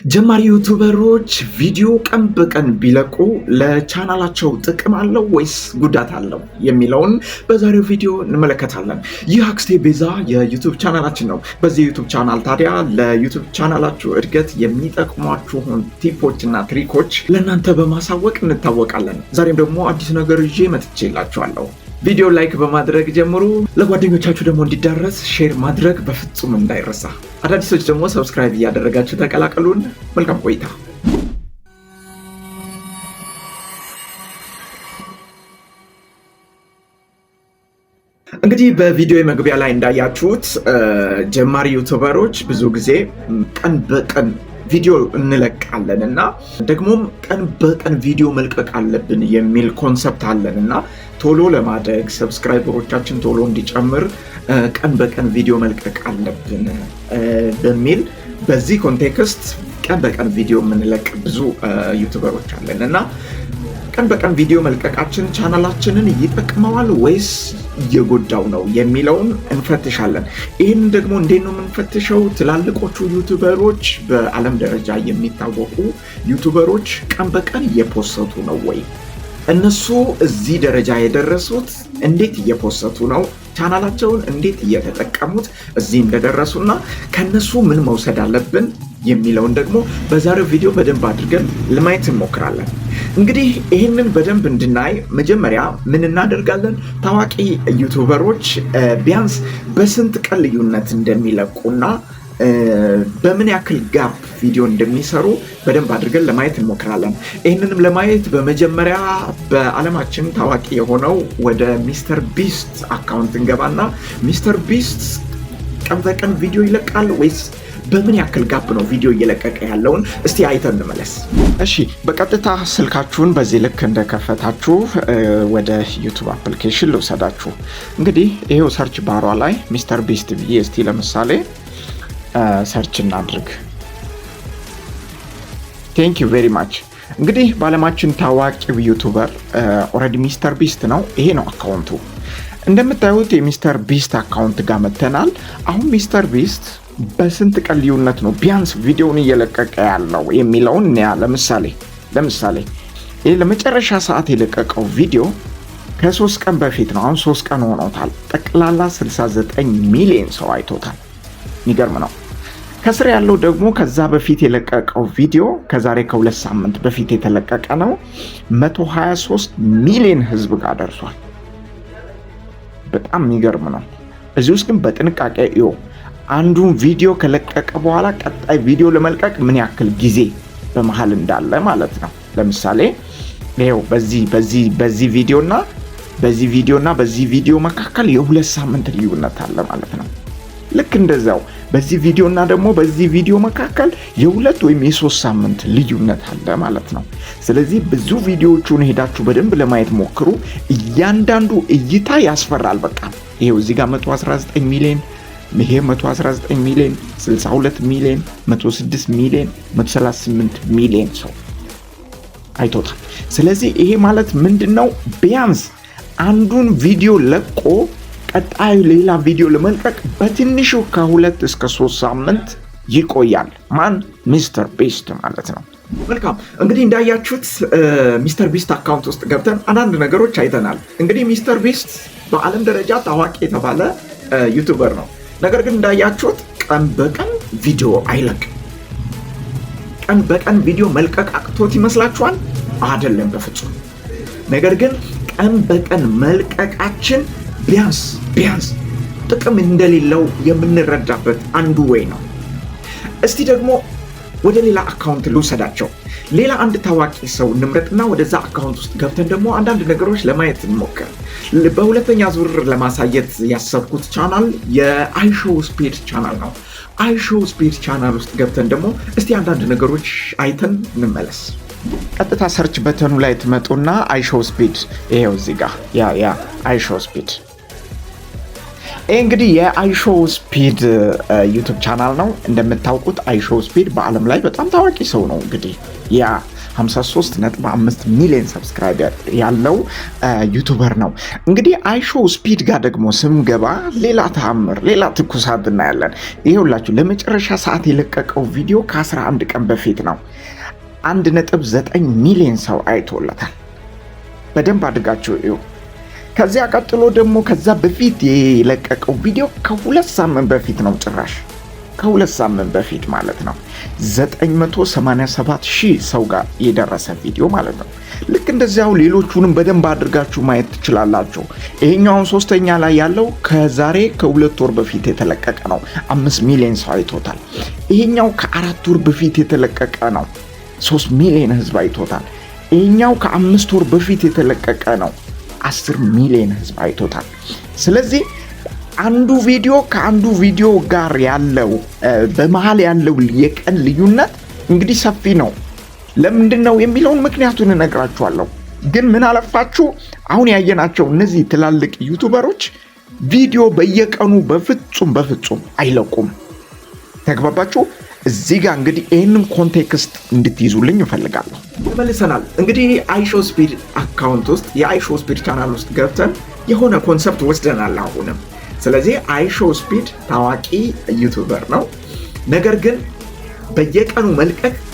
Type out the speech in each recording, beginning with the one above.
ጀማሪ ዩቱበሮች ቪዲዮ ቀን በቀን ቢለቁ ለቻናላቸው ጥቅም አለው ወይስ ጉዳት አለው የሚለውን በዛሬው ቪዲዮ እንመለከታለን። ይህ አክስቴ ቤዛ የዩቱብ ቻናላችን ነው። በዚህ ዩቱብ ቻናል ታዲያ ለዩቱብ ቻናላችሁ እድገት የሚጠቅሟችሁን ቲፖች እና ትሪኮች ለእናንተ በማሳወቅ እንታወቃለን። ዛሬም ደግሞ አዲስ ነገር ይዤ መጥቼላችኋለሁ። ቪዲዮ ላይክ በማድረግ ጀምሩ። ለጓደኞቻችሁ ደግሞ እንዲዳረስ ሼር ማድረግ በፍጹም እንዳይረሳ። አዳዲሶች ደግሞ ሰብስክራይብ እያደረጋችሁ ተቀላቀሉን። መልካም ቆይታ። እንግዲህ በቪዲዮ መግቢያ ላይ እንዳያችሁት ጀማሪ ዩቱበሮች ብዙ ጊዜ ቀን በቀን ቪዲዮ እንለቃለን እና ደግሞም ቀን በቀን ቪዲዮ መልቀቅ አለብን የሚል ኮንሰፕት አለን እና ቶሎ ለማደግ ሰብስክራይበሮቻችን ቶሎ እንዲጨምር ቀን በቀን ቪዲዮ መልቀቅ አለብን በሚል በዚህ ኮንቴክስት ቀን በቀን ቪዲዮ የምንለቅ ብዙ ዩቱበሮች አለን እና ቀን በቀን ቪዲዮ መልቀቃችን ቻናላችንን ይጠቅመዋል ወይስ እየጎዳው ነው የሚለውን እንፈትሻለን። ይህን ደግሞ እንዴት ነው የምንፈትሸው? ትላልቆቹ ዩቱበሮች፣ በዓለም ደረጃ የሚታወቁ ዩቱበሮች ቀን በቀን እየፖሰቱ ነው ወይ? እነሱ እዚህ ደረጃ የደረሱት እንዴት እየፖሰቱ ነው? ቻናላቸውን እንዴት እየተጠቀሙት እዚህ እንደደረሱና ከነሱ ምን መውሰድ አለብን የሚለውን ደግሞ በዛሬው ቪዲዮ በደንብ አድርገን ለማየት እንሞክራለን። እንግዲህ ይህንን በደንብ እንድናይ መጀመሪያ ምን እናደርጋለን? ታዋቂ ዩቱበሮች ቢያንስ በስንት ቀን ልዩነት እንደሚለቁና በምን ያክል ጋፕ ቪዲዮ እንደሚሰሩ በደንብ አድርገን ለማየት እንሞክራለን። ይህንንም ለማየት በመጀመሪያ በዓለማችን ታዋቂ የሆነው ወደ ሚስተር ቢስት አካውንት እንገባና ሚስተር ቢስት ቀን በቀን ቪዲዮ ይለቃል ወይስ በምን ያክል ጋፕ ነው ቪዲዮ እየለቀቀ ያለውን እስቲ አይተን እንመለስ። እሺ፣ በቀጥታ ስልካችሁን በዚህ ልክ እንደከፈታችሁ ወደ ዩቱብ አፕሊኬሽን ልውሰዳችሁ። እንግዲህ ይሄው ሰርች ባሯ ላይ ሚስተር ቢስት ብዬ እስቲ ለምሳሌ ሰርች እናድርግ። ቴንክ ዩ ቬሪ ማች። እንግዲህ በዓለማችን ታዋቂው ዩቱበር ኦልሬዲ ሚስተር ቢስት ነው። ይሄ ነው አካውንቱ። እንደምታዩት የሚስተር ቢስት አካውንት ጋር መተናል። አሁን ሚስተር ቢስት በስንት ቀን ልዩነት ነው ቢያንስ ቪዲዮውን እየለቀቀ ያለው የሚለውን ለምሳሌ ይህ ለመጨረሻ ሰዓት የለቀቀው ቪዲዮ ከ3 ቀን በፊት ነው። አሁን 3 ቀን ሆኖታል። ጠቅላላ 69 ሚሊዮን ሰው አይቶታል። የሚገርም ነው። ከስር ያለው ደግሞ ከዛ በፊት የለቀቀው ቪዲዮ ከዛሬ ከ2 ሳምንት በፊት የተለቀቀ ነው። 123 ሚሊዮን ህዝብ ጋር ደርሷል። በጣም የሚገርም ነው። እዚህ ውስጥ ግን በጥንቃቄ አንዱን ቪዲዮ ከለቀቀ በኋላ ቀጣይ ቪዲዮ ለመልቀቅ ምን ያክል ጊዜ በመሃል እንዳለ ማለት ነው። ለምሳሌ ይሄው በዚህ ቪዲዮና በዚህ ቪዲዮ መካከል የ2 ሳምንት ልዩነት አለ ማለት ነው። ልክ እንደዛው በዚህ ቪዲዮና ደግሞ በዚህ ቪዲዮ መካከል የ2 ወይም የ3 ሳምንት ልዩነት አለ ማለት ነው። ስለዚህ ብዙ ቪዲዮዎቹን ሄዳችሁ በደንብ ለማየት ሞክሩ። እያንዳንዱ እይታ ያስፈራል። በቃ ይሄው እዚህ ጋር 119 ሚሊዮን፣ ይሄ 119 ሚሊዮን፣ 62 ሚሊዮን፣ 106 ሚሊዮን፣ 138 ሚሊዮን ሰው አይቶታል። ስለዚህ ይሄ ማለት ምንድነው? ቢያንስ አንዱን ቪዲዮ ለቆ ቀጣዩ ሌላ ቪዲዮ ለመልቀቅ በትንሹ ከ2 እስከ 3 ሳምንት ይቆያል። ማን? ሚስተር ቢስት ማለት ነው። መልካም፣ እንግዲህ እንዳያችሁት ሚስተር ቢስት አካውንት ውስጥ ገብተን አንዳንድ ነገሮች አይተናል። እንግዲህ ሚስተር ቢስት በዓለም ደረጃ ታዋቂ የተባለ ዩቱበር ነው። ነገር ግን እንዳያችሁት ቀን በቀን ቪዲዮ አይለቅም። ቀን በቀን ቪዲዮ መልቀቅ አቅቶት ይመስላችኋል? አይደለም፣ በፍጹም። ነገር ግን ቀን በቀን መልቀቃችን ቢያንስ ጥቅም እንደሌለው የምንረዳበት አንዱ ወይ ነው። እስቲ ደግሞ ወደ ሌላ አካውንት ልውሰዳቸው። ሌላ አንድ ታዋቂ ሰው እንምረጥና ወደዛ አካውንት ውስጥ ገብተን ደግሞ አንዳንድ ነገሮች ለማየት እንሞክር። በሁለተኛ ዙር ለማሳየት ያሰብኩት ቻናል የአይሾው ስፒድ ቻናል ነው። አይሾው ስፒድ ቻናል ውስጥ ገብተን ደግሞ እስቲ አንዳንድ ነገሮች አይተን እንመለስ። ቀጥታ ሰርች በተኑ ላይ ትመጡና አይሾው ስፒድ፣ ይሄው እዚህ ጋር ያ አይሾው ስፒድ። ይህ እንግዲህ የአይሾው ስፒድ ዩቱብ ቻናል ነው። እንደምታውቁት አይሾው ስፒድ በዓለም ላይ በጣም ታዋቂ ሰው ነው። እንግዲህ ያ 53.5 ሚሊዮን ሰብስክራይበር ያለው ዩቲዩበር ነው። እንግዲህ አይሾው ስፒድ ጋር ደግሞ ስንገባ ሌላ ተአምር፣ ሌላ ትኩሳት እናያለን። ይሄውላችሁ ለመጨረሻ ሰዓት የለቀቀው ቪዲዮ ከ11 ቀን በፊት ነው። 1.9 ሚሊዮን ሰው አይቶለታል። በደንብ አድርጋችሁ እዩ። ከዚያ ቀጥሎ ደግሞ ከዛ በፊት የለቀቀው ቪዲዮ ከ2 ሳምንት በፊት ነው። ጭራሽ ከ2 ሳምንት በፊት ማለት ነው 987,000 ሰው ጋር የደረሰ ቪዲዮ ማለት ነው። ልክ እንደዚያው ሌሎቹንም በደንብ አድርጋችሁ ማየት ትችላላችሁ። ይሄኛውን 3ኛ ላይ ያለው ከዛሬ ከ2 ወር በፊት የተለቀቀ ነው። 5 ሚሊዮን ሰው አይቶታል። ይሄኛው ከ4 ወር በፊት የተለቀቀ ነው። 3 ሚሊዮን ህዝብ አይቶታል። ይሄኛው ከ5 ወር በፊት የተለቀቀ ነው። 10 ሚሊዮን ህዝብ አይቶታል። ስለዚህ አንዱ ቪዲዮ ከአንዱ ቪዲዮ ጋር ያለው በመሃል ያለው የቀን ልዩነት እንግዲህ ሰፊ ነው። ለምንድን ነው የሚለውን ምክንያቱን እነግራችኋለሁ። ግን ምን አለፋችሁ አሁን ያየናቸው እነዚህ ትላልቅ ዩቲዩበሮች ቪዲዮ በየቀኑ በፍጹም አይለቁም። ተግባባችሁ? እዚህ ጋር እንግዲህ ይህንን ኮንቴክስት እንድትይዙልኝ እፈልጋለሁ። ተመልሰናል። እንግዲህ አይሾው ስፒድ አካውንት ውስጥ የአይሾው ስፒድ ቻናል ውስጥ ገብተን የሆነ ኮንሰፕት ወስደናል አሁንም። ስለዚህ አይሾው ስፒድ ታዋቂ ዩቲዩበር ነው። ነገር ግን በየቀኑ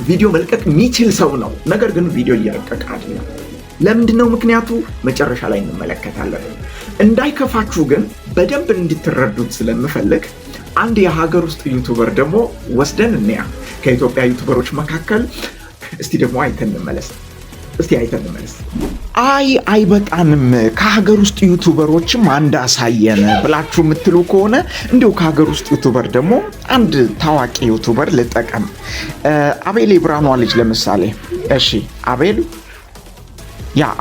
ቪዲዮ መልቀቅ የሚችል ሰው ነው። ነገር ግን ቪዲዮ እየለቀቀ አይደለም። ለምንድነው ምክንያቱ? መጨረሻ ላይ እንመለከታለን። እንዳይከፋችሁ ግን በደንብ እንድትረዱት ስለምፈልግ አንድ የሀገር ውስጥ ዩቲዩበር ደግሞ ወስደን እንያ። ከኢትዮጵያ ዩቲዩበሮች መካከል እስቲ ደግሞ አይተን እንመለስ። አይበቃንም ከሀገር ውስጥ ዩቲዩበሮችም አንድ አሳየን ብላችሁ የምትሉ ከሆነ እንዲሁ ከሀገር ውስጥ ዩቲዩበር ደግሞ አንድ ታዋቂ ዩቲዩበር ልጠቀም። አቤል የብርሃኗ ልጅ ለምሳሌ። እሺ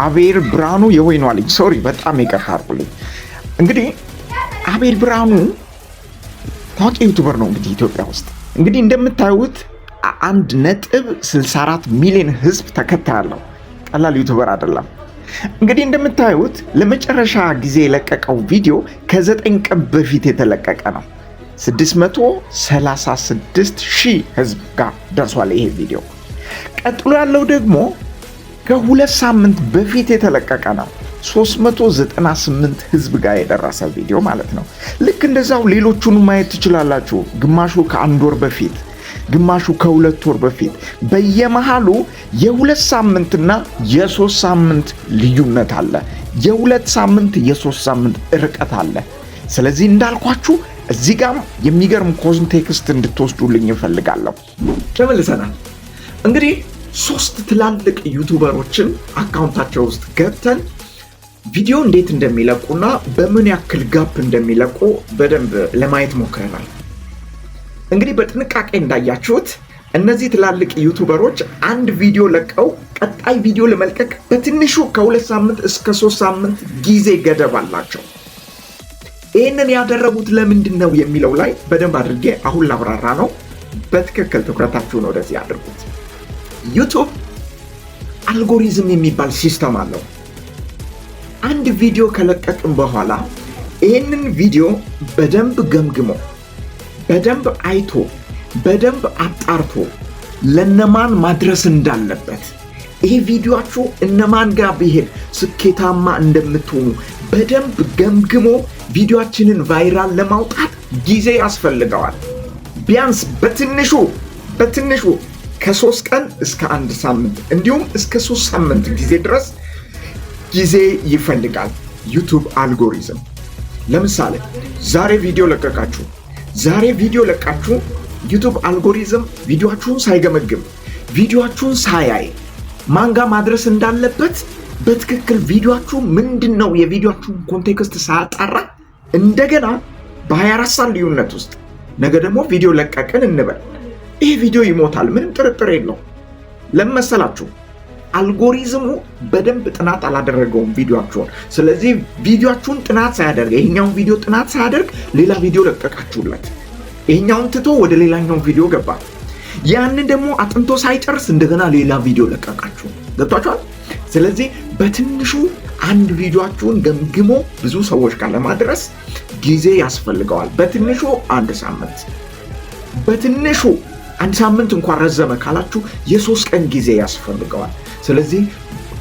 አቤል ብርሃኑ የወይኗ ልጅ፣ ሶሪ በጣም ይቅርታ አድርጉልኝ። እንግዲህ አቤል ብርሃኑ ታዋቂ ዩቲዩበር ነው። እንግዲህ ኢትዮጵያ ውስጥ እንግዲህ እንደምታዩት 1.64 ሚሊዮን ህዝብ ተከታይ አለው። ቀላል ዩቲዩበር አይደለም። እንግዲህ እንደምታዩት ለመጨረሻ ጊዜ የለቀቀው ቪዲዮ ከ9 ቀን በፊት የተለቀቀ ነው። 636,000 ህዝብ ጋር ደርሷል ይሄ ቪዲዮ። ቀጥሎ ያለው ደግሞ ከ2 ሳምንት በፊት የተለቀቀ ነው። 398 ህዝብ ጋር የደረሰ ቪዲዮ ማለት ነው። ልክ እንደዛው ሌሎቹን ማየት ትችላላችሁ። ግማሹ ከ1 ወር በፊት፣ ግማሹ ከ2 ወር በፊት። በየመሃሉ የ2 ሳምንትና የ3 ሳምንት ልዩነት አለ። የ2 ሳምንት የ3 ሳምንት ርቀት አለ። ስለዚህ እንዳልኳችሁ እዚህ ጋር የሚገርም ኮንቴክስት እንድትወስዱልኝ እፈልጋለሁ። ተመልሰናል። እንግዲህ 3 ትላልቅ ዩቲዩበሮችን አካውንታቸው ውስጥ ገብተን ቪዲዮ እንዴት እንደሚለቁና በምን ያክል ጋፕ እንደሚለቁ በደንብ ለማየት ሞክረናል። እንግዲህ በጥንቃቄ እንዳያችሁት እነዚህ ትላልቅ ዩቲዩበሮች አንድ ቪዲዮ ለቀው ቀጣይ ቪዲዮ ለመልቀቅ በትንሹ ከ2 ሳምንት እስከ 3 ሳምንት ጊዜ ገደብ አላቸው። ይህንን ያደረጉት ለምንድን ነው የሚለው ላይ በደንብ አድርጌ አሁን ላብራራ ነው። በትክክል ትኩረታችሁን ወደዚህ አድርጉት። ዩቲዩብ አልጎሪዝም የሚባል ሲስተም አለው። አንድ ቪዲዮ ከለቀቅን በኋላ ይህንን ቪዲዮ በደንብ ገምግሞ፣ በደንብ አይቶ፣ በደንብ አጣርቶ ለነማን ማድረስ እንዳለበት፣ ይሄ ቪዲዮአችሁ እነማን ጋር ቢሄድ ስኬታማ እንደምትሆኑ በደንብ ገምግሞ ቪዲዮአችንን ቫይራል ለማውጣት ጊዜ ያስፈልገዋል። ቢያንስ በትንሹ ከ3 ቀን እስከ 1 ሳምንት እንዲሁም እስከ 3 ሳምንት ጊዜ ድረስ ጊዜ ይፈልጋል ዩቲዩብ አልጎሪዝም። ለምሳሌ ዛሬ ቪዲዮ ለቃችሁ ዩቲዩብ አልጎሪዝም ቪዲዮአችሁን ሳይገመግም፣ ቪዲዮአችሁን ሳያይ ማንጋ ማድረስ እንዳለበት በትክክል ቪዲዮአችሁ ምንድነው የቪዲዮአችሁን ኮንቴክስት ሳያጣራ እንደገና በ24 ሰዓት ልዩነት ውስጥ ነገ ደግሞ ቪዲዮ ለቀቅን እንበል፣ ይሄ ቪዲዮ ይሞታል። ምንም ጥርጥር የለው። ለምን መሰላችሁ? አልጎሪዝሙ በደንብ ጥናት አላደረገውም ቪዲዮአችሁን። ስለዚህ ቪዲዮአችሁን ጥናት ሳያደርግ፣ ይሄኛውን ቪዲዮ ጥናት ሳያደርግ ሌላ ቪዲዮ ለቀቃችሁለት፣ ይሄኛውን ትቶ ወደ ሌላኛው ቪዲዮ ገባ። ያንን ደግሞ አጥንቶ ሳይጨርስ እንደገና ሌላ ቪዲዮ ለቀቃችሁ። ገብቷችኋል? ስለዚህ በትንሹ አንድ ቪዲዮአችሁን ገምግሞ ብዙ ሰዎች ጋር ለማድረስ ጊዜ ያስፈልገዋል። በትንሹ 1 ሳምንት፣ በትንሹ አንድ ሳምንት እንኳን ረዘመ ካላችሁ የ3 ቀን ጊዜ ያስፈልገዋል። ስለዚህ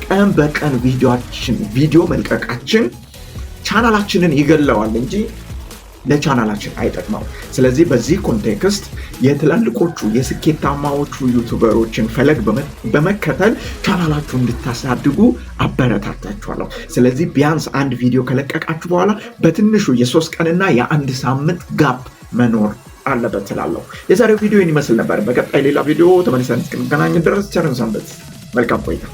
ቀን በቀን ቪዲዮ መልቀቃችን ቻናላችንን ይገለዋል እንጂ ለቻናላችን አይጠቅመው። ስለዚህ በዚህ ኮንቴክስት የትላልቆቹ የስኬታማዎቹ ዩቲዩበሮችን ፈለግ በመከተል ቻናላችሁ እንድታሳድጉ አበረታታችኋለሁ። ስለዚህ ቢያንስ አንድ ቪዲዮ ከለቀቃችሁ በኋላ በትንሹ የ3 ቀንና የ1 ሳምንት ጋፕ መኖር አለበት እላለሁ። የዛሬው ቪዲዮ ይመስል ነበር። በቀጣይ ሌላ ቪዲዮ ተመልሰን እስክንገናኝ ድረስ ቸርን ሰንብት። መልካም ቆይታ።